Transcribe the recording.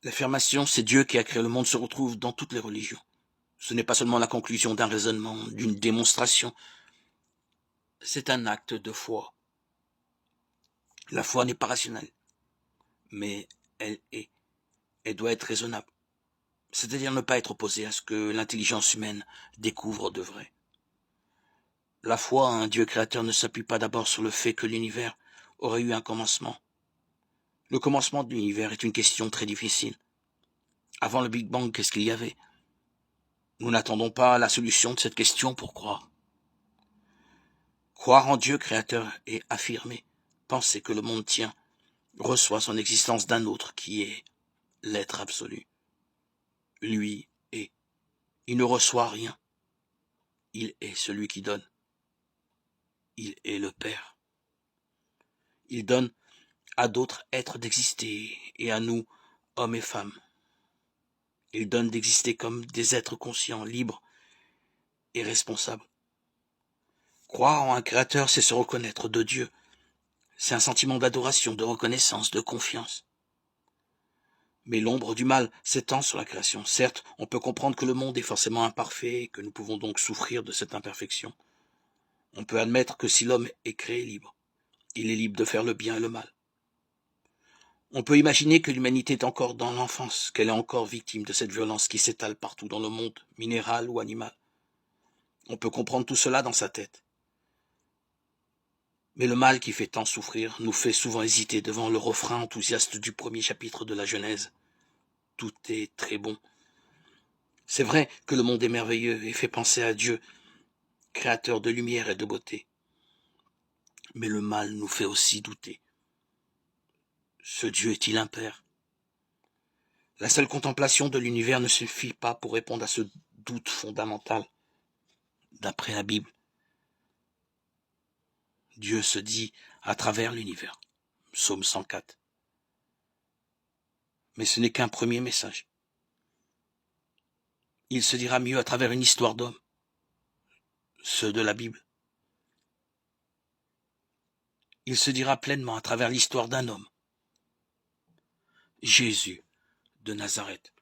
L'affirmation « c'est Dieu qui a créé le monde » se retrouve dans toutes les religions. Ce n'est pas seulement la conclusion d'un raisonnement, d'une démonstration. C'est un acte de foi. La foi n'est pas rationnelle, mais elle doit être raisonnable. C'est-à-dire ne pas être opposée à ce que l'intelligence humaine découvre de vrai. La foi à un Dieu créateur ne s'appuie pas d'abord sur le fait que l'univers aurait eu un commencement. Le commencement de l'univers est une question très difficile. Avant le Big Bang, qu'est-ce qu'il y avait? Nous n'attendons pas la solution de cette question pour croire. Croire en Dieu créateur et affirmer, penser que le monde tient, reçoit son existence d'un autre qui est l'être absolu. Lui est. Il ne reçoit rien. Il est celui qui donne. Il est le Père. Il donne à d'autres êtres d'exister et à nous, hommes et femmes. Il donne d'exister comme des êtres conscients, libres et responsables. Croire en un créateur, c'est se reconnaître de Dieu. C'est un sentiment d'adoration, de reconnaissance, de confiance. Mais l'ombre du mal s'étend sur la création. Certes, on peut comprendre que le monde est forcément imparfait et que nous pouvons donc souffrir de cette imperfection. On peut admettre que si l'homme est créé libre, il est libre de faire le bien et le mal. On peut imaginer que l'humanité est encore dans l'enfance, qu'elle est encore victime de cette violence qui s'étale partout dans le monde, minéral ou animal. On peut comprendre tout cela dans sa tête. Mais le mal qui fait tant souffrir nous fait souvent hésiter devant le refrain enthousiaste du premier chapitre de la Genèse. Tout est très bon. C'est vrai que le monde est merveilleux et fait penser à Dieu, créateur de lumière et de beauté. Mais le mal nous fait aussi douter. Ce Dieu est-il un père? La seule contemplation de l'univers ne suffit pas pour répondre à ce doute fondamental. D'après la Bible, Dieu se dit à travers l'univers. Psaume 104. Mais ce n'est qu'un premier message. Il se dira mieux à travers une histoire d'homme, ceux de la Bible. Il se dira pleinement à travers l'histoire d'un homme, Jésus de Nazareth.